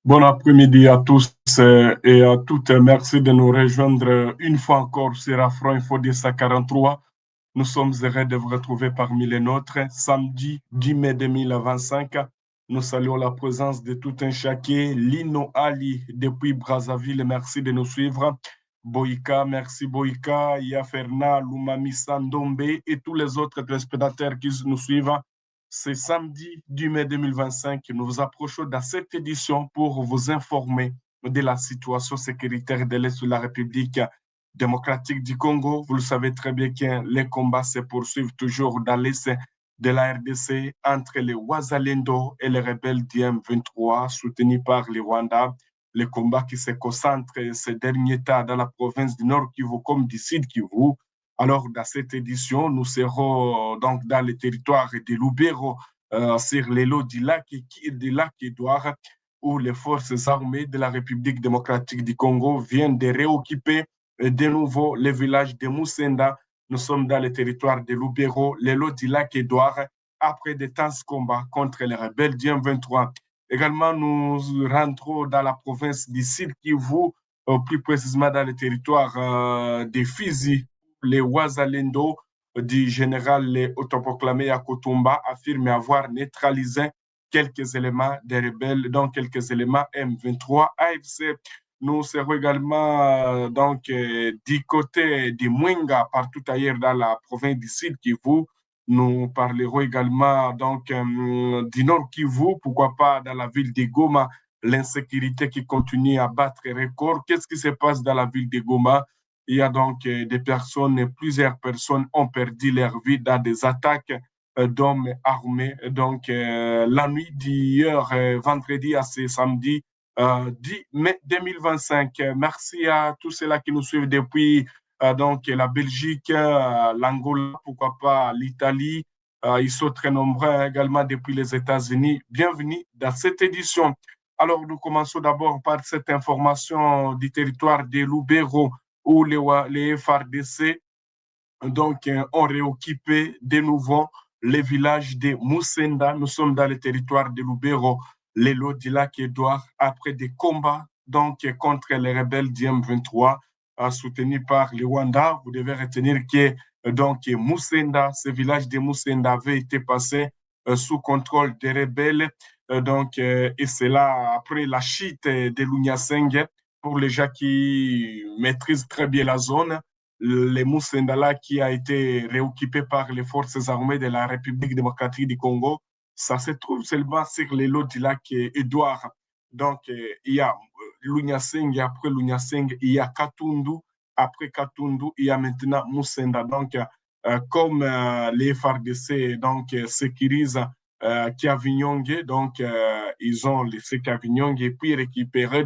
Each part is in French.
Bon après-midi à tous et à toutes. Merci de nous rejoindre une fois encore sur Afro Info 243. Nous sommes heureux de vous retrouver parmi les nôtres. Samedi 10 mai 2025, nous saluons la présence de tout un chacun. Lino Ali depuis Brazzaville, merci de nous suivre. Boïka, merci Boïka, Yaferna, Lumami Sandombe et tous les autres téléspectateurs qui nous suivent. C'est samedi 10 mai 2025. Nous vous approchons dans cette édition pour vous informer de la situation sécuritaire de l'Est de la République démocratique du Congo. Vous le savez très bien que les combats se poursuivent toujours dans l'Est de la RDC entre les Ouazalendo et les rebelles du M23 soutenus par le Rwanda. Les combats qui se concentrent ces derniers temps dans la province du Nord Kivu comme du Sud Kivu. Alors, dans cette édition, nous serons donc dans le territoire de Lubero, sur les lots du lac Édouard, où les forces armées de la République démocratique du Congo viennent de réoccuper de nouveau le village de Moussenda. Nous sommes dans le territoire de Lubero, les lots du lac Édouard, après de intenses combats contre les rebelles du M23. Également, nous rentrons dans la province du Sud Kivu, plus précisément dans le territoire de Fizi, les Ouazalendo du général autoproclamé Yakotumba affirme avoir neutralisé quelques éléments des rebelles, dont quelques éléments M23 AFC. Nous serons également du côté de Mwenga, partout ailleurs dans la province du Sud Kivu. Nous parlerons également du Nord Kivu, pourquoi pas dans la ville de Goma, l'insécurité qui continue à battre record. Qu'est-ce qui se passe dans la ville de Goma? Il y a donc des personnes, plusieurs personnes ont perdu leur vie dans des attaques d'hommes armés. Donc, la nuit d'hier, vendredi à ce samedi, 10 mai 2025. Merci à tous ceux-là qui nous suivent depuis donc la Belgique, l'Angola, pourquoi pas l'Italie. Ils sont très nombreux également depuis les États-Unis. Bienvenue dans cette édition. Alors, nous commençons d'abord par cette information du territoire de Lubero où les FARDC ont réoccupé de nouveau les villages de Moussenda. Nous sommes dans le territoire de Lubero, les lots du lac Édouard, après des combats contre les rebelles du M23 soutenus par le Rwanda. Vous devez retenir que Moussenda, ce village de Moussenda avait été passé sous contrôle des rebelles. Et c'est là après la chute de Lunyasenge, pour les gens qui maîtrisent très bien la zone, les Moussendala qui a été réoccupé par les forces armées de la République démocratique du Congo. Ça se trouve seulement sur les lots du lac Édouard. Il y a Lunyaseng, et après Lunyaseng, il y a Katundu. Après Katundu, il y a maintenant Moussenda. Comme les FARDC sécurisent Kiavinyonge, ils ont laissé Kiavinyonge et puis récupéré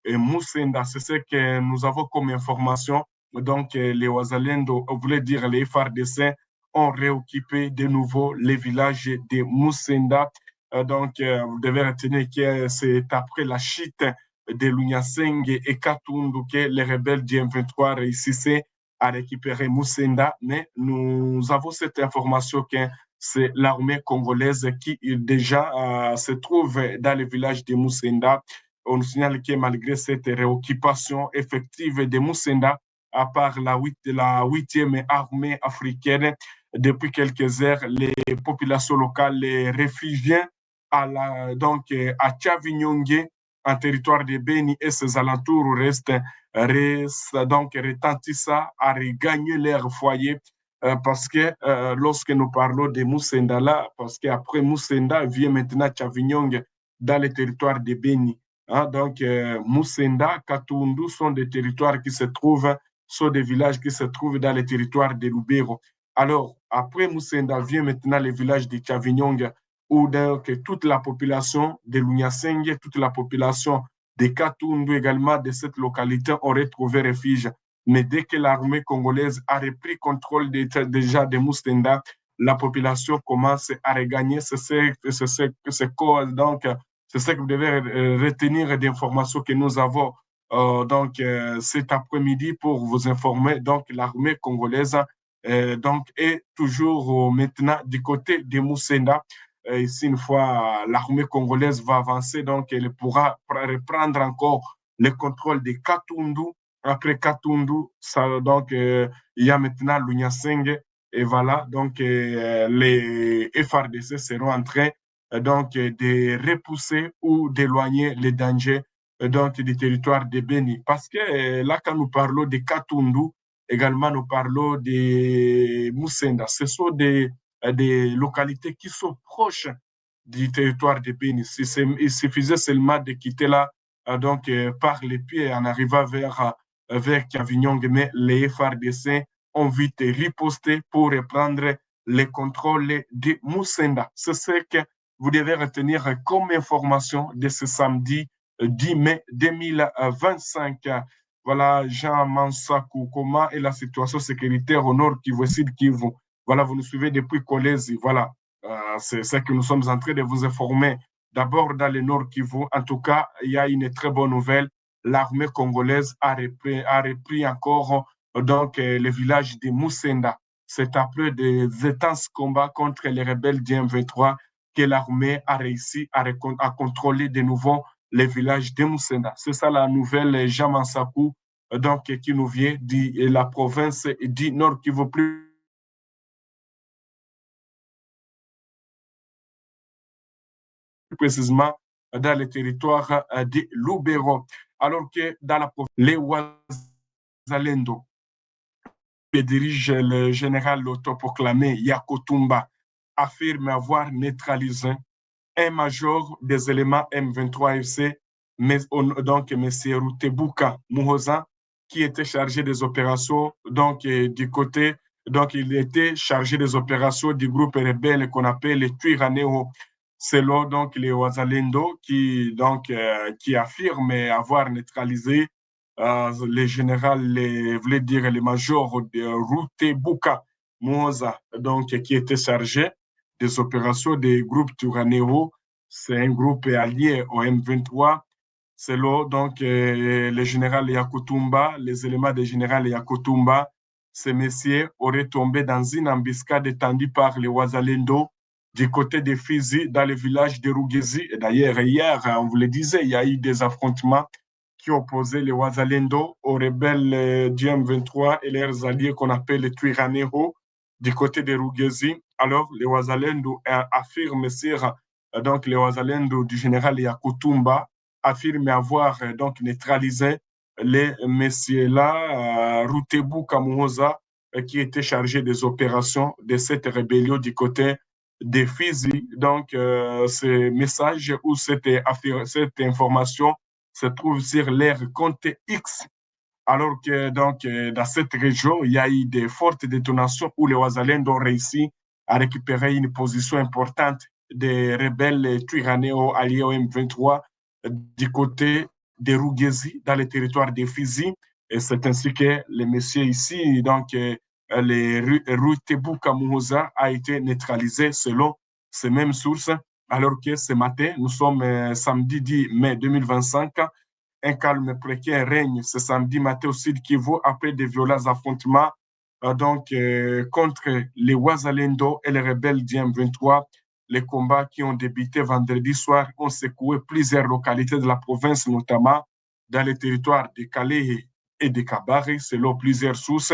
Moussenda. C'est ce que nous avons comme information. Les Ouazalendo, voulait dire les FARDC, ont réoccupé de nouveau les villages de Moussenda. Vous devez retenir que c'est après la chute de Lunyaseng et Katundu que les rebelles du M23 réussissaient à récupérer Moussenda. Mais nous avons cette information que c'est l'armée congolaise qui déjà se trouve dans le village de Moussenda. On nous signale que malgré cette réoccupation effective de Moussenda, à part la 8e armée africaine, depuis quelques heures, les populations locales, les réfugiés à Tchavinyongue, en territoire de Beni et ses alentours, retentissent à regagner leur foyer. Parce que lorsque nous parlons de Moussenda là, parce qu'après Moussenda vient maintenant Tchavinyongue dans le territoire de Beni. Hein, Moussenda, Katundu sont des territoires qui se trouvent, sont des villages qui se trouvent dans le territoire de Lubero. Alors, après Moussenda vient maintenant le village de Tchavinyongue, où toute la population de Lunyasenge, toute la population de Katundu également de cette localité aurait trouvé refuge. Mais dès que l'armée congolaise a repris contrôle déjà de Moussenda, la population commence à regagner c'est ce que vous devez retenir d'informations que nous avons cet après-midi pour vous informer. Donc, l'armée congolaise est toujours maintenant du côté de Moussenda. ici, une fois l'armée congolaise va avancer, donc elle pourra reprendre encore le contrôle de Katundu. Après Katundu, ça, donc, il y a maintenant l'Unyasenge. Et voilà, donc les FRDC seront en train donc de repousser ou d'éloigner les dangers donc du territoire de Beni. Parce que là, quand nous parlons de Katundu, également nous parlons de Moussenda. Ce sont des localités qui sont proches du territoire de Beni. Il suffisait seulement de quitter là donc par les pieds en arrivant vers Kavignong, mais les FRDC ont vite riposté pour reprendre le contrôle de Moussenda. C'est ce que vous devez retenir comme information de ce samedi 10 mai 2025. Voilà, Jean Mansakou, comment est la situation sécuritaire au nord Kivu, Sud Kivu? Voilà, vous nous suivez depuis Kolezi. Voilà, c'est ce que nous sommes en train de vous informer. D'abord, dans le nord Kivu, en tout cas, il y a une très bonne nouvelle. L'armée congolaise a repris encore donc le village de Moussenda. C'est après des intenses combats contre les rebelles du M23 que l'armée a réussi à contrôler de nouveau les villages de Moussenda. C'est ça la nouvelle Jamansakou, donc qui nous vient de la province du Nord Kivu, plus précisément dans le territoire de Lubero. Alors que dans la province, les Wazalendo, que dirige le général autoproclamé Yakotumba, affirme avoir neutralisé un major des éléments M23FC, mais, donc M. Rutebuka Muhoza, qui était chargé des opérations donc, du côté, donc il était chargé des opérations du groupe rebelle qu'on appelle les Twiraneho. Selon donc les Wazalendo qui affirment avoir neutralisé le général, voulait dire le major de Rutebuka Muhoza, donc qui était chargé des opérations des groupes Turanero. C'est un groupe allié au M23. Selon donc le général Yakutumba, les éléments du général Yakutumba, ces messieurs auraient tombé dans une embuscade tendue par les Wazalendo du côté des Fizi, dans le village de Rugezi. Et d'ailleurs, hier, on vous le disait, il y a eu des affrontements qui opposaient les Wazalendo aux rebelles du M23 et leurs alliés qu'on appelle les Twiraneho du côté de Rugezi. Alors, les Wazalendo affirment sur donc les Wazalendo du général Yakutumba affirment avoir donc neutralisé les messieurs-là, Rutebu Kamuhoza, qui était chargé des opérations de cette rébellion du côté des Fizi. Donc, ce message ou cette information se trouve sur leur compte X, alors que donc, dans cette région, il y a eu de fortes détonations où les Ouazalènes ont réussi à récupérer une position importante des rebelles Twiranéo alliés au M23 du côté des Rugezi, dans le territoire des Fizi. Et c'est ainsi que les messieurs ici, donc les Rutebu Kamuhoza, a été neutralisé selon ces mêmes sources, alors que ce matin, nous sommes samedi 10 mai 2025, un calme précaire règne ce samedi matin au Sud Kivu après de violents affrontements contre les Ouazalendo et les rebelles du M23. Les combats qui ont débuté vendredi soir ont secoué plusieurs localités de la province, notamment dans les territoires de Calais et de Kabari, selon plusieurs sources.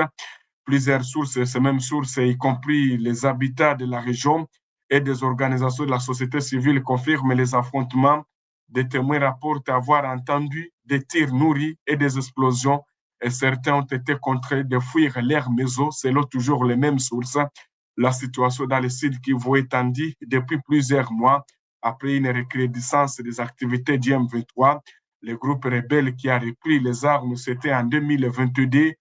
Plusieurs sources, ces mêmes sources, y compris les habitants de la région et des organisations de la société civile, confirment les affrontements. Des témoins rapportent avoir entendu des tirs nourris et des explosions, et certains ont été contraints de fuir leur maison, selon toujours les mêmes sources. La situation dans le sud Kivu est tendue depuis plusieurs mois après une recrudescence des activités du M23. Le groupe rebelle qui a repris les armes, c'était en 2022,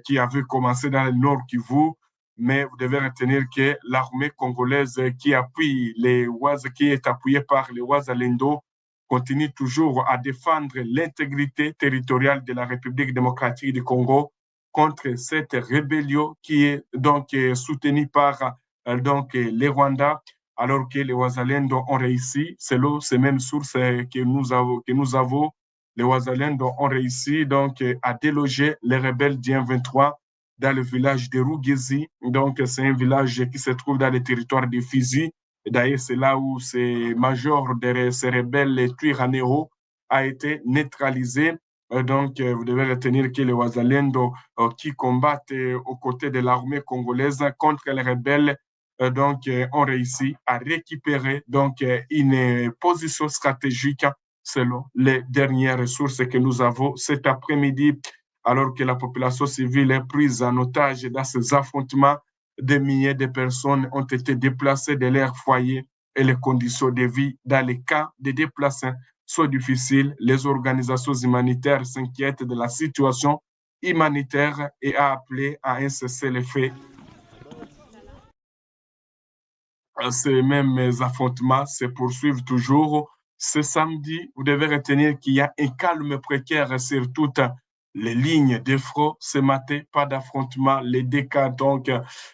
qui avait commencé dans le nord Kivu. Mais vous devez retenir que l'armée congolaise qui est appuyée par les Ouazalendo continue toujours à défendre l'intégrité territoriale de la République démocratique du Congo contre cette rébellion qui est donc soutenue par les Rwandais, alors que les Ouazalendo ont réussi, selon ces mêmes sources que nous avons, les Ouazalendo ont réussi donc à déloger les rebelles du M23 dans le village de Rougezi. Donc, c'est un village qui se trouve dans le territoire de Fizi. D'ailleurs, c'est là où ce major de ces rebelles Twirwaneho a été neutralisé. Donc, vous devez retenir que les Wazalendo qui combattent aux côtés de l'armée congolaise contre les rebelles ont réussi à récupérer une position stratégique selon les dernières ressources que nous avons cet après-midi, alors que la population civile est prise en otage dans ces affrontements. Des milliers de personnes ont été déplacées de leur foyer et les conditions de vie dans les camps de déplacés sont difficiles. Les organisations humanitaires s'inquiètent de la situation humanitaire et a appelé à un cessez-le-feu. Ces mêmes affrontements se poursuivent toujours. Ce samedi, vous devez retenir qu'il y a un calme précaire sur toutes les lignes de front. Ce matin, pas d'affrontement. Les DK,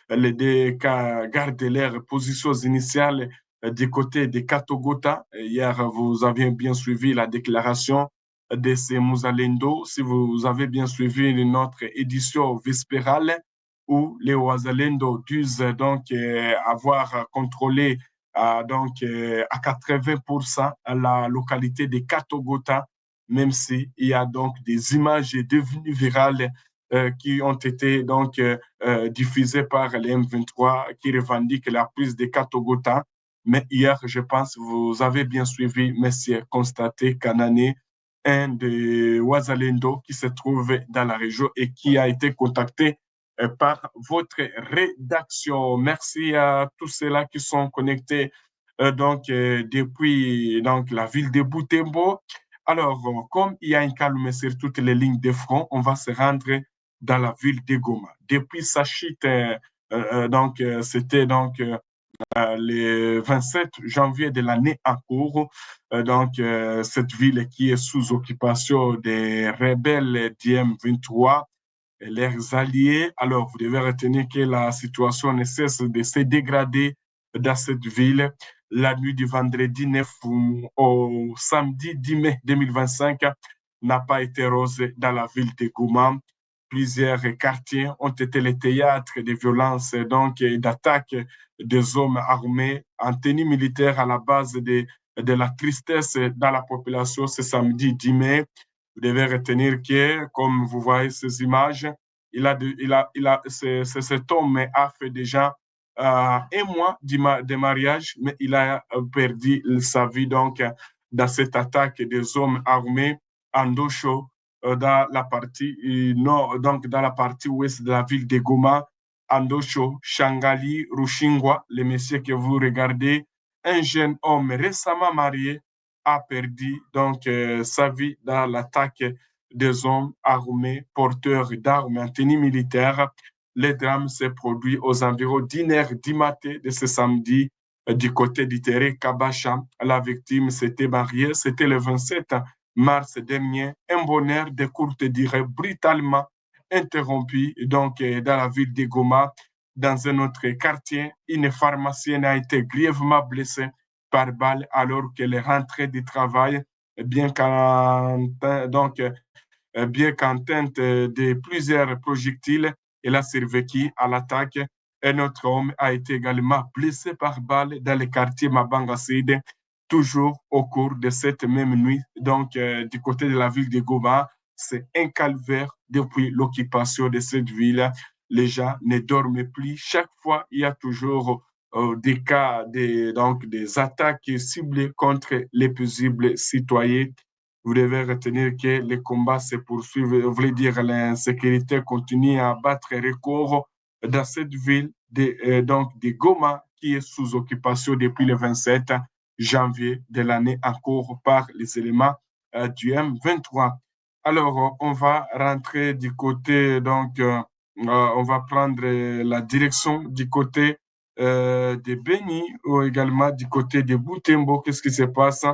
les DK gardent leurs positions initiales du côté de Katogota. Hier, vous avez bien suivi la déclaration de ces Mouzalendo. Si vous avez bien suivi notre édition vespérale, où les Ouazalendo disent avoir contrôlé à 80% la localité de Katogota, même s'il y a donc des images devenues virales qui ont été diffusées par les M23 qui revendiquent la prise de Katogota. Mais hier, je pense, vous avez bien suivi, messieurs, constaté qu'en année, un de Ouazalendo qui se trouve dans la région et qui a été contacté par votre rédaction. Merci à tous ceux-là qui sont connectés depuis la ville de Butembo. Alors, comme il y a un calme sur toutes les lignes de front, on va se rendre dans la ville de Goma. Depuis sa chute, c'était le 27 janvier de l'année en cours. Cette ville qui est sous occupation des rebelles d'IM23 et leurs alliés. Alors, vous devez retenir que la situation ne cesse de se dégrader dans cette ville. La nuit du vendredi 9 au samedi 10 mai 2025 n'a pas été rose dans la ville de Goma. Plusieurs quartiers ont été les théâtres de violences et d'attaques des hommes armés en tenue militaire à la base de la tristesse dans la population ce samedi 10 mai. Vous devez retenir que, comme vous voyez ces images, cet homme a fait déjà un mois de mariage, mais il a perdu sa vie dans cette attaque des hommes armés en Dosho, dans la partie nord, donc dans la partie ouest de la ville de Goma, Andosho, Shangali, Rushingwa, les messieurs que vous regardez, un jeune homme récemment marié a perdu sa vie dans l'attaque des hommes armés porteurs d'armes en tenue militaire. Le drame s'est produit aux environs d'1h du matin de ce samedi du côté d'Itéré Kabacha. La victime s'était mariée, c'était le 27 mars dernier. Un bonheur de courte durée brutalement interrompu dans la ville de Goma. Dans un autre quartier, une pharmacienne a été grièvement blessée par balle alors qu'elle est rentrée du travail, bien qu'en teinte de plusieurs projectiles, elle a survécu à l'attaque. Un autre homme a été également blessé par balle dans le quartier Mabangaside, toujours au cours de cette même nuit. Du côté de la ville de Goma, c'est un calvaire depuis l'occupation de cette ville. Les gens ne dorment plus. Chaque fois, il y a toujours des cas, des attaques ciblées contre les paisibles citoyens. Vous devez retenir que les combats se poursuivent. Vous voulez dire l'insécurité continue à battre record dans cette ville de Goma qui est sous occupation depuis le 27 janvier de l'année en cours par les éléments du M23. Alors, on va rentrer du côté, on va prendre la direction du côté de Beni ou également du côté de Butembo. Qu'est-ce qui se passe?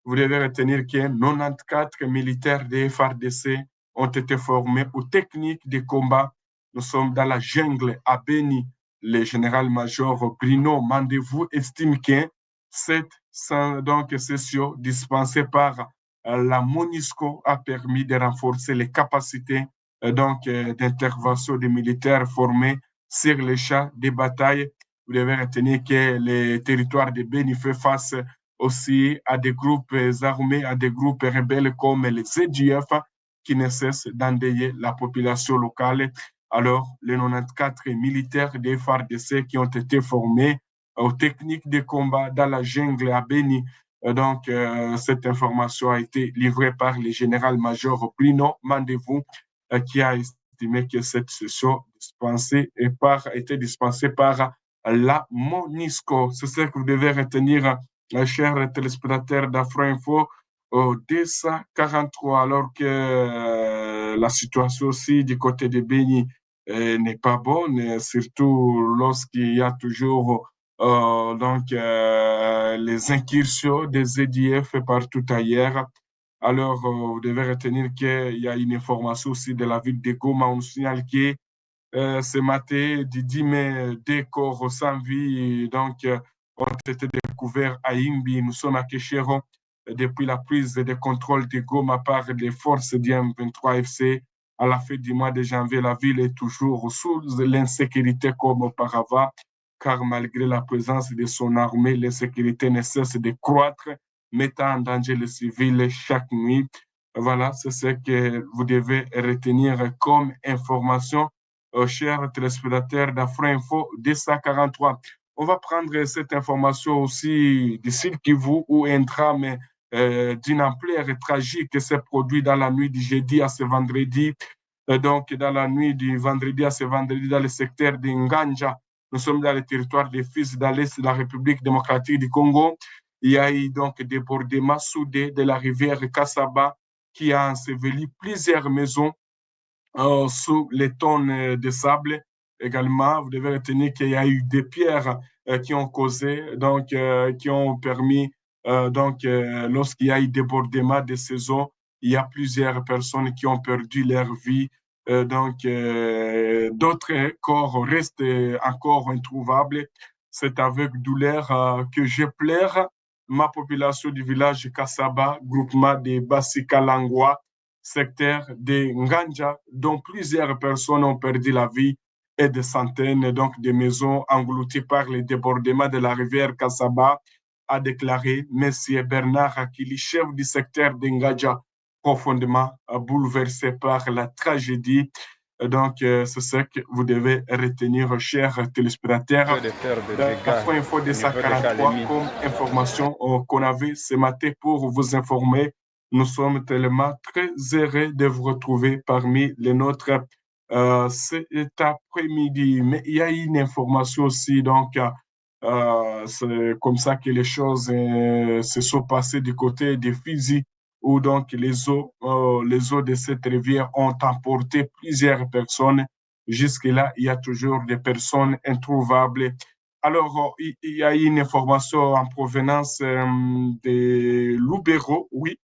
Vous devez retenir que 94 militaires des FARDC ont été formés aux techniques de combat. Nous sommes dans la jungle à Beni. Le général-major Bruno Mandevou estime que cette session dispensée par la MONUSCO a permis de renforcer les capacités d'intervention des militaires formés sur les champs des batailles. Vous devez retenir que les territoires de Béni font face aussi à des groupes armés, à des groupes rebelles comme les ZDF qui ne cessent d'endeuiller la population locale. Alors, les 94 militaires des FARDC qui ont été formés aux techniques de combat dans la jungle à Béni. Cette information a été livrée par le général-major Bruno Mandevou, qui a estimé que cette session a été dispensée par la MONUSCO. C'est ce que vous devez retenir, chers téléspectateurs d'Afro-Info, au 243, alors que la situation aussi du côté de Béni n'est pas bonne, surtout lorsqu'il y a toujours les incursions des ZDF partout ailleurs. Alors, vous devez retenir qu'il y a une information aussi de la ville de Goma. On signale que ce matin, du 10 mai, deux corps sans vie ont été découverts à Imbi. Nous sommes à Kéchéron depuis la prise de contrôle de Goma par les forces du M23 FC. À la fin du mois de janvier, la ville est toujours sous l'insécurité comme auparavant, car malgré la présence de son armée, l'insécurité ne cesse de croître, mettant en danger les civils chaque nuit. Voilà, c'est ce que vous devez retenir comme information, chers téléspectateurs d'Afro-Info 243. On va prendre cette information aussi du Sud Kivu où un drame d'une ampleur tragique s'est produit dans la nuit du jeudi à ce vendredi. Dans la nuit du vendredi à ce vendredi, dans le secteur de Nganja, nous sommes dans le territoire des fils dans l'est de la République démocratique du Congo. Il y a eu donc des débordements soudés de la rivière Kassaba qui a enseveli plusieurs maisons sous les tonnes de sable. Également, vous devez retenir qu'il y a eu des pierres qui ont causé, qui ont permis, lorsqu'il y a eu débordement de saison, il y a plusieurs personnes qui ont perdu leur vie. D'autres corps restent encore introuvables. C'est avec douleur que je pleure. Ma population du village Kassaba, groupement de Basikalangwa, secteur de Nganja, dont plusieurs personnes ont perdu la vie et des centaines de maisons englouties par les débordements de la rivière Kassaba, a déclaré M. Bernard Akili, chef du secteur de Nganja, profondément bouleversé par la tragédie. C'est ce que vous devez retenir, chers téléspectateurs. Afro Info 243 comme information qu'on avait ce matin pour vous informer. Nous sommes tellement très heureux de vous retrouver parmi les nôtres cet après-midi. Mais il y a une information aussi, c'est comme ça que les choses se sont passées du côté des Fidji, où donc les eaux de cette rivière ont emporté plusieurs personnes. Jusque-là, il y a toujours des personnes introuvables. Alors, il y a une information en provenance de Loubero, oui,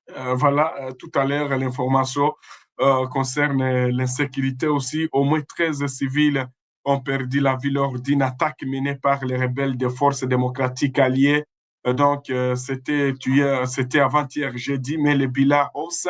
tout à l'heure, l'information concerne l'insécurité aussi. Au moins 13 civils ont perdu la vie lors d'une attaque menée par les rebelles des forces démocratiques alliées. C'était avant-hier jeudi, mais le bilan hausse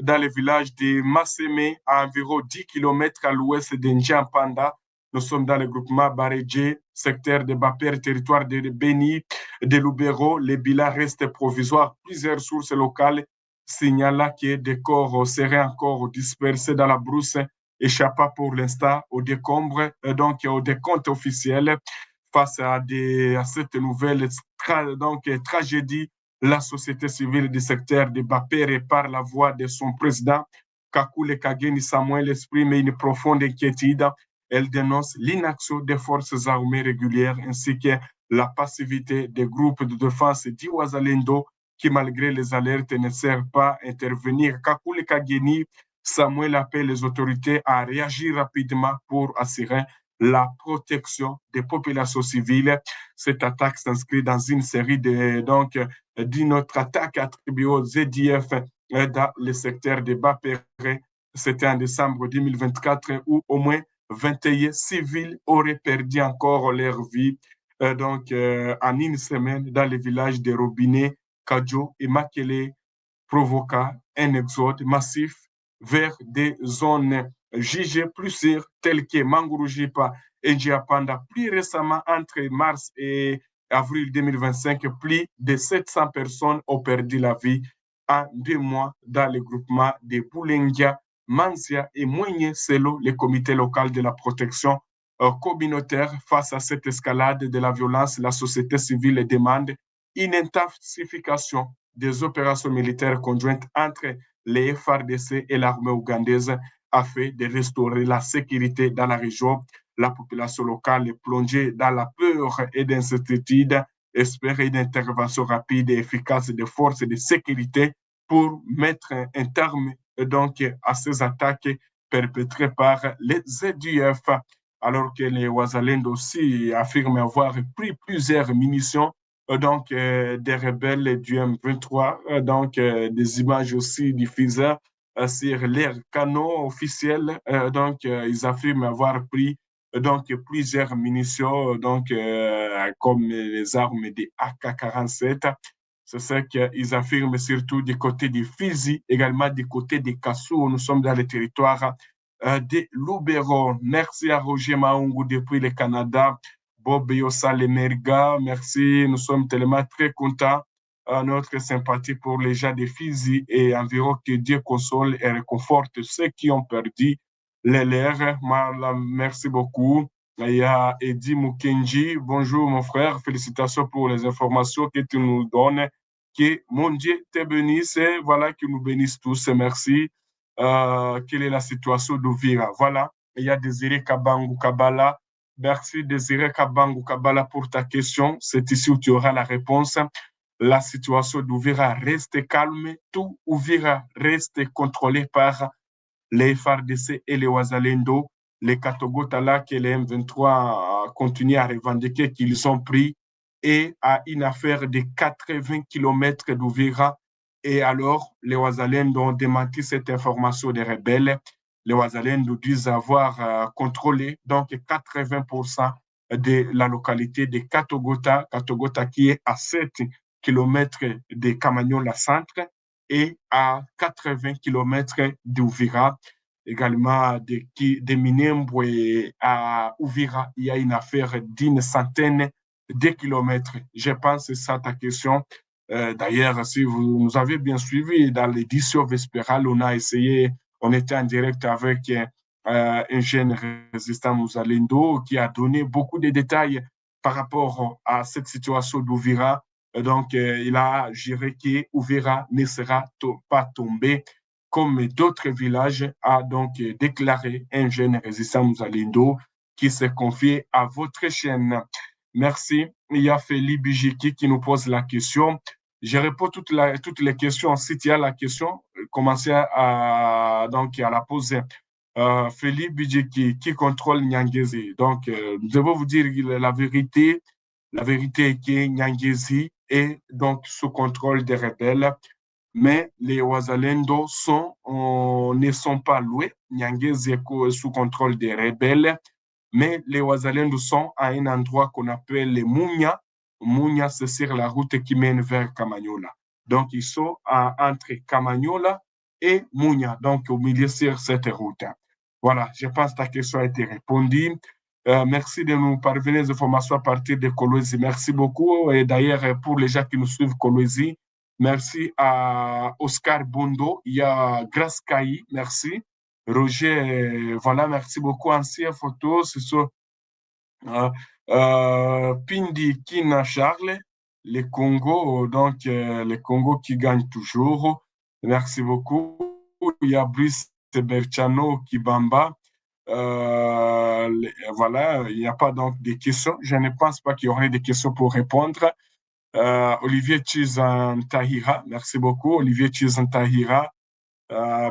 dans le village de Massémé, à environ 10 km à l'ouest de Ndjampanda. Nous sommes dans le groupement Barédjé, secteur de Bapère, territoire de Béni, de Loubero. Les bilans restent provisoires. Plusieurs sources locales signalent que des corps seraient encore dispersés dans la brousse, échappant pour l'instant aux décombres, au décompte officiel. Face à cette nouvelle tragédie, la société civile du secteur de Bapere, par la voix de son président, Kakule Kageni Samuel, exprime une profonde inquiétude. Elle dénonce l'inaction des forces armées régulières ainsi que la passivité des groupes de défense d'Iwazalendo qui, malgré les alertes, ne servent pas à intervenir. Kakule Kageni Samuel appelle les autorités à réagir rapidement pour assurer la protection des populations civiles. Cette attaque s'inscrit dans une série d'une autre attaque attribuée aux ZDF dans le secteur de Bapere. C'était en décembre 2024 où au moins 21 civils auraient perdu encore leur vie. En une semaine, dans les villages de Robinet, Kadjo et Makele, provoqua un exode massif vers des zones jugées plus sûres telles que Mangurujipa et Djiapanda. Plus récemment, entre mars et avril 2025, plus de 700 personnes ont perdu la vie en 2 mois dans le groupement de Boulengia, Mansia et Moigné, selon le comité local de la protection communautaire. Face à cette escalade de la violence, la société civile demande une intensification des opérations militaires conjointes entre les FARDC et l'armée ougandaise afin de restaurer la sécurité dans la région. La population locale est plongée dans la peur et l'incertitude, espère une intervention rapide et efficace des forces de sécurité pour mettre un terme donc à ces attaques perpétrées par les ZUF, alors que les Ouazalendo aussi affirment avoir pris plusieurs munitions des rebelles du M23, des images aussi diffusées sur leurs canaux officiels. Ils affirment avoir pris plusieurs munitions, comme les armes des AK-47. C'est ce qu'ils affirment surtout du côté des Fizi, également du côté des Kassou. Nous sommes dans le territoire de Lubero. Merci à Roger Maungu depuis le Canada. Bob Yossa Lemerga, merci. Nous sommes tellement très contents. Notre sympathie pour les gens de Fizi et environ que Dieu console et réconforte ceux qui ont perdu les leurs. Merci beaucoup. Il y a Eddie Mukenji. Bonjour mon frère. Félicitations pour les informations que tu nous donnes. Que mon Dieu te bénisse et voilà, qu'il nous bénisse tous. Merci. Quelle est la situation d'Ouvira? Voilà. Il y a Désiré Kabangu Kabala. Merci Désiré Kabangu Kabala pour ta question. C'est ici où tu auras la réponse. La situation d'Ouvira reste calme. Tout Ouvira reste contrôlé par les FARDC et les Ouazalendo. Les Katogotala que les M23 continuent à revendiquer qu'ils ont pris et à une affaire de 80 km d'Ouvira. Et alors, les Ouazalendo ont démenti cette information des rebelles. Les Ouazalendo disent avoir contrôlé donc 80% de la localité de Katogota, Katogota qui est à 7 km de Kamanyola centre et à 80 km d'Ouvira. Également de Minembwe à Ouvira, il y a une affaire d'une centaine de kilomètres. Je pense que c'est ça ta question. D'ailleurs, si vous nous avez bien suivi dans l'édition vespérale, on était en direct avec un jeune résistant Mouzalendo qui a donné beaucoup de détails par rapport à cette situation d'Ouvira. Il a juré qu'Ouvira ne sera pas tombé comme d'autres villages, a donc déclaré un jeune résistant Mouzalendo qui s'est confié à votre chaîne. Merci. Il y a Félix Bijiki qui nous pose la question. Je réponds toutes les questions. Si tu as la question, commencez à la poser. Félix Bijiki qui contrôle Nyangezi. Nous devons vous dire la vérité. La vérité est que Nyangezi est donc sous contrôle des rebelles, mais les Ouazalendo ne sont pas loués. Nyangezi est sous contrôle des rebelles, mais les Ouazalendo sont à un endroit qu'on appelle les Mounia. Mounia, c'est sur la route qui mène vers Kamanyola. Donc, ils sont entre Kamanyola et Mounia, donc au milieu sur cette route. Voilà, je pense que ta question a été répondue. Merci de nous parvenir les informations à partir de Kolwezi. Merci beaucoup. Et d'ailleurs, pour les gens qui nous suivent Kolwezi, merci à Oscar Bondo. Il y a Grace Kayi, merci. Roger, voilà, merci beaucoup. Ancienne photo, c'est ça. Pindi Kina Charles, les Congo, les Congo qui gagnent toujours. Merci beaucoup. Il y a Brice Berchano Kibamba. Voilà, il n'y a pas donc de questions. Je ne pense pas qu'il y aurait des questions pour répondre. Olivier Chizantahira, merci beaucoup. Olivier Chizantahira,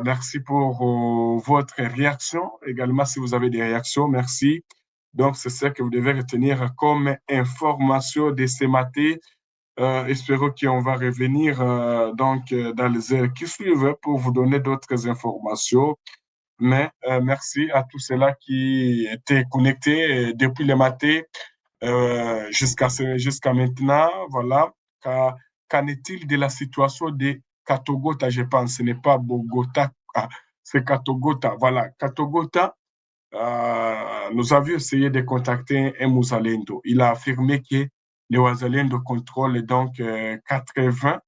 merci pour votre réaction. Également, si vous avez des réactions, merci. Donc, c'est ça que vous devez retenir comme information de ce matin. Espérons qu'on va revenir dans les heures qui suivent pour vous donner d'autres informations. Mais merci à tous ceux-là qui étaient connectés depuis le matin jusqu'à maintenant. Voilà. Qu'en est-il de la situation de Katogota, je pense? Ce n'est pas Bogota. c'est Katogota. Voilà, Katogota, nous avions essayé de contacter un Mousalendo. Il a affirmé que les Wazalendo contrôlent donc 80%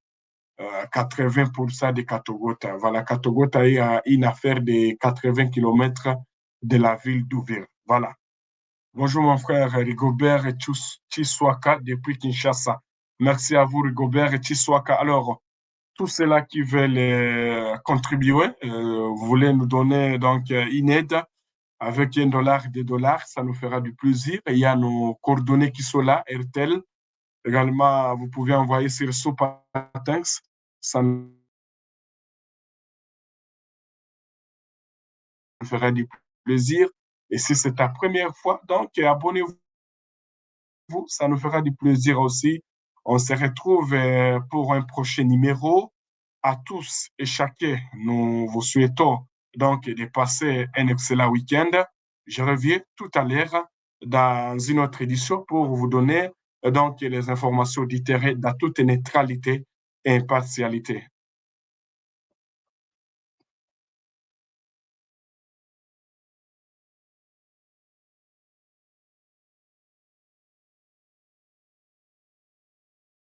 de Katogota. Voilà, Katogota est à une affaire de 80 kilomètres de la ville d'Ouvir. Voilà. Bonjour mon frère Rigobert Chiswaka depuis Kinshasa. Merci à vous Rigobert Chiswaka. Alors, tous ceux-là qui veulent contribuer, vous voulez nous donner donc une aide avec $1, $2, ça nous fera du plaisir. Et il y a nos coordonnées qui sont là, RTL. Également, vous pouvez envoyer sur Super Thanks. Ça nous fera du plaisir. Et si c'est ta première fois, donc abonnez-vous, ça nous fera du plaisir aussi. On se retrouve pour un prochain numéro. À tous et chacun, nous vous souhaitons donc de passer un excellent week-end. Je reviens tout à l'heure dans une autre édition pour vous donner donc les informations du terrain dans toute neutralité et impartialité.